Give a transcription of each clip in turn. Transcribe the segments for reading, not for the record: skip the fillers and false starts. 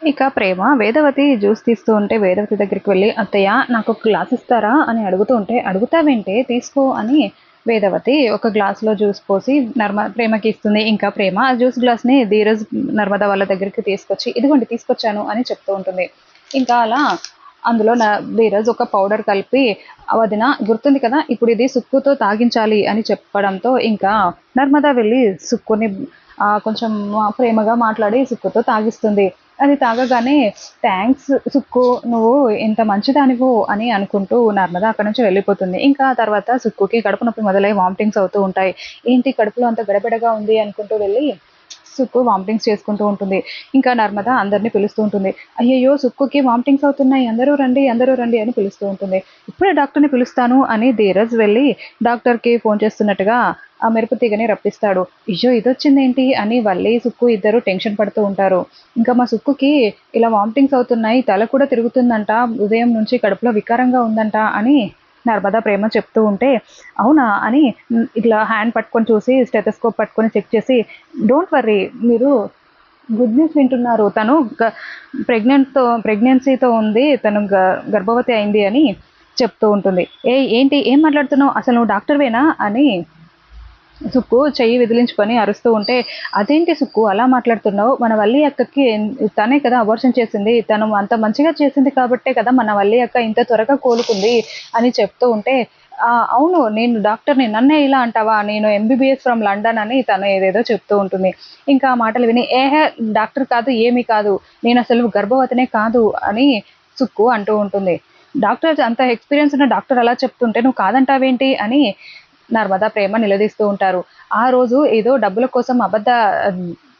ఇక ప్రేమ వేదవతి జ్యూస్ తీస్తూ ఉంటే వేదవతి దగ్గరికి వెళ్ళి, "అత్తయ్య నాకు ఒక గ్లాస్ ఇస్తారా?" అని అడుగుతూ ఉంటే, "అడుగుతావేంటే తీసుకో" అని వేదవతి ఒక గ్లాస్‌లో జ్యూస్ పోసి ప్రేమకి ఇస్తుంది. ఇంకా ప్రేమ ఆ జ్యూస్ గ్లాస్‌ని ధీరజ్, నర్మద వాళ్ళ దగ్గరికి తీసుకొచ్చి, "ఇదిగోండి తీసుకొచ్చాను" అని చెప్తూ ఉంటుంది. ఇంకా అలా అందులో ధీరజ్ ఒక పౌడర్ కలిపి, "వదిన గుర్తుంది కదా! ఇప్పుడు ఇది సుక్కుతో తాగించాలి" అని చెప్పడంతో ఇంకా నర్మద వెళ్ళి సుక్కుని కొంచెం ప్రేమగా మాట్లాడి సుక్కుతో తాగిస్తుంది. అది తాగగానే, "థాంక్స్ సుక్కు, నువ్వు ఇంత మంచిదానివు" అని అనుకుంటూ నర్మద అక్కడి నుంచి వెళ్ళిపోతుంది. ఇంకా ఆ తర్వాత సుక్కుకి కడుపు నొప్పి మొదలై వామిటింగ్స్ అవుతూ ఉంటాయి. ఏంటి కడుపులో అంత గడబిడగా ఉంది అనుకుంటూ వెళ్ళి సుక్కు వామిటింగ్స్ చేసుకుంటూ ఉంటుంది. ఇంకా నర్మద అందరిని పిలుస్తూ ఉంటుంది. "అయ్యయ్యో! సుక్కుకి వామిటింగ్స్ అవుతున్నాయి. అందరూ రండి, అందరూ రండి" అని పిలుస్తూ ఉంటుంది. "ఇప్పుడే డాక్టర్‌ని పిలుస్తాను" అని ధీరజ్ వెళ్ళి డాక్టర్‌కి ఫోన్ చేస్తున్నట్టుగా ఆ మెరుపు తీగని రప్పిస్తాడు. "అయ్యో! ఇదొచ్చిందేంటి" అని వల్లి, సుక్కు ఇద్దరు టెన్షన్ పడుతూ ఉంటారు. ఇంకా మా సుక్కుకి ఇలా వామిటింగ్స్ అవుతున్నాయి, తల కూడా తిరుగుతుందంట, ఉదయం నుంచి కడుపులో వికారంగా ఉందంట అని నర్మదా ప్రేమ చెప్తూ ఉంటే, అవునా అని ఇట్లా హ్యాండ్ పట్టుకొని చూసి స్టెతస్కోప్ పట్టుకొని చెక్ చేసి, డోంట్ వర్రీ, మీరు గుడ్ న్యూస్ వింటున్నారు. తను ప్రెగ్నెన్సీతో ఉంది. తను గర్భవతి అయింది అని చెప్తూ ఉంటుంది. "ఏయ్! ఏంటి ఏం మాట్లాడుతున్నావు? అసలు నువ్వు డాక్టర్‌వేనా?" అని సుక్కు చెయ్యి విదిలించుకొని అరుస్తూ ఉంటే, "అదేంటి సుక్కు అలా మాట్లాడుతున్నావు? మన వల్లి అక్కకి తనే కదా అబార్షన్ చేసింది. తను అంత మంచిగా చేసింది కాబట్టే కదా మన వల్లి అక్క ఇంత త్వరగా కోలుకుంది" అని చెప్తూ ఉంటే, అవును, నేను డాక్టర్‌ని, నన్నే ఇలా అంటావా? నేను ఎంబీబీఎస్ ఫ్రమ్ లండన్" అని తను ఏదేదో చెప్తూ ఉంటుంది. ఇంకా ఆ మాటలు విని, "ఏహే! డాక్టర్ కాదు, ఏమీ కాదు. నేనసలు గర్భవతినే కాదు" అని సుక్కు అంటూ ఉంటుంది. "డాక్టర్ అంత ఎక్స్‌పీరియన్స్ ఉన్న డాక్టర్ అలా చెప్తుంటే నువ్వు కాదంటావేంటి" అని నర్మదా, ప్రేమ నిలదీస్తూ ఉంటారు. ఆ రోజు ఏదో డబ్బుల కోసం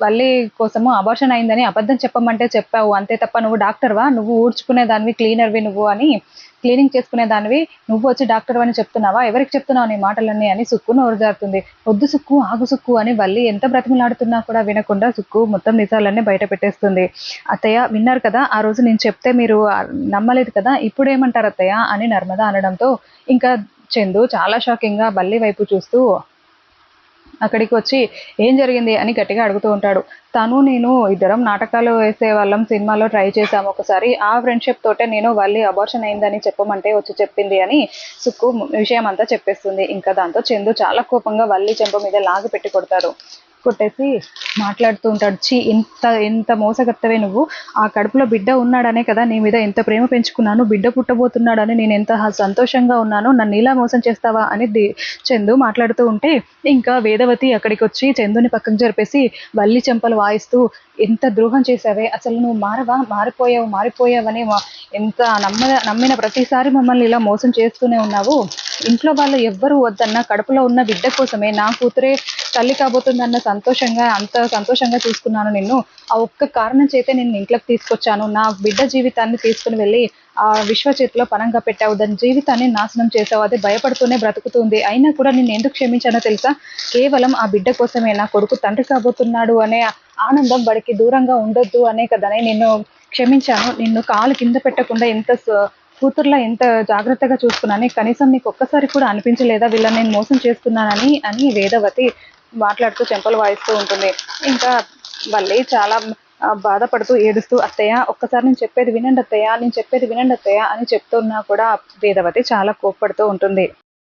వల్లి కోసము అబార్షన్ అయిందని అబద్ధం చెప్పమంటే చెప్పావు. అంతే తప్ప నువ్వు డాక్టర్‌వా? నువ్వు ఊడ్చుకునేదానివి, క్లీనర్‌వి నువ్వు అని, క్లీనింగ్ చేసుకునేదానివి, నువ్వొచ్చి డాక్టర్‌వని చెప్తున్నావా? ఎవరికి చెప్తున్నావు నీ మాటలన్నీ అని సుక్కు నోరు జారుతుంది. "వద్దు సుక్కు, ఆగు సుక్కు" అని వల్లి ఎంత బ్రతిమలాడుతున్నా కూడా వినకుండా సుక్కు మొత్తం నిజాలన్నీ బయట పెట్టేస్తుంది. "అత్తయ్య విన్నారు కదా! ఆ రోజు నేను చెప్తే మీరు నమ్మలేదు కదా! ఇప్పుడేమంటారు అత్తయ్య" అని నర్మద అనడంతో ఇంకా చందు చాలా షాకింగ్‌గా వల్లి వైపు చూస్తూ అక్కడికి వచ్చి, "ఏం జరిగింది?" అని గట్టిగా అడుగుతూ ఉంటాడు. "తను నేను ఇద్దరం నాటకాలు వేసేవాళ్ళం. సినిమాలో ట్రై చేశాము ఒకసారి. ఆ ఫ్రెండ్‌షిప్ తోటే నేను వల్లి అబార్షన్ అయిందని చెప్పమంటే వచ్చి చెప్పింది" అని సుక్కు విషయం అంతా చెప్పేస్తుంది. ఇంకా దాంతో చందు చాలా కోపంగా వల్లి చెంప మీద లాగి పెట్టి కొడతాడు. కొట్టేసి మాట్లాడుతూ ఉంటాడు. "ఛీ! ఇంత ఇంత మోసగత్తెవే నువ్వు. ఆ కడుపులో బిడ్డ ఉన్నాడనే కదా నీ మీద ఎంత ప్రేమ పెంచుకున్నాను. బిడ్డ పుట్టబోతున్నాడని నేనెంత సంతోషంగా ఉన్నానో. నన్నిలా మోసం చేస్తావా" అని చందు మాట్లాడుతూ ఉంటే, ఇంకా వేదవతి అక్కడికొచ్చి చందుని పక్కకు జరిపేసి వల్లి చెంపలు వాయిస్తూ, "ఎంత ద్రోహం చేశావే! అసలు నువ్వు మారవా? మారిపోయావు, మారిపోయావని ఎంత నమ్మిన ప్రతిసారి మమ్మల్ని ఇలా మోసం చేస్తూనే ఉన్నావు. ఇంట్లో వాళ్ళు ఎవ్వరు వద్దన్నా కడుపులో ఉన్న బిడ్డ కోసమే, నా కూతురే తల్లి కాబోతుందన్న అంత సంతోషంగా చూసుకున్నాను నిన్ను. ఆ ఒక్క కారణం చేతే నిన్ను ఇంట్లోకి తీసుకొచ్చాను. నా బిడ్డ జీవితాన్ని తీసుకుని వెళ్ళి ఆ విశ్వ చేతిలో పణంగా పెట్టావు. దాని జీవితాన్ని నాశనం చేసావు. అది భయపడుతూనే బ్రతుకుతుంది. అయినా కూడా నిన్నెందుకు క్షమించానో తెలుసా? కేవలం ఆ బిడ్డ కోసమే. నా కొడుకు తండ్రి కాబోతున్నాడు అనే ఆనందం వాడికి దూరంగా ఉండొద్దు అనే కదనే నిన్ను క్షమించాను. నిన్ను కాలు కింద పెట్టకుండా కూతురులా ఎంత జాగ్రత్తగా చూసుకున్నాను. కనీసం నీకు ఒక్కసారి కూడా అనిపించలేదా వీళ్ళని నేను మోసం చేస్తున్నానని అని వేదవతి మాట్లాడుతూ చెంపలు వాయిస్తూ ఉంటుంది. ఇంకా వల్లి చాలా బాధపడుతూ ఏడుస్తూ, "అత్తయ్య ఒక్కసారి నేను చెప్పేది వినండి అత్తయ్య, నేను చెప్పేది వినండి అత్తయ్య" అని చెప్తున్నా కూడా వేదవతి చాలా కోప్పడుతూ ఉంటుంది.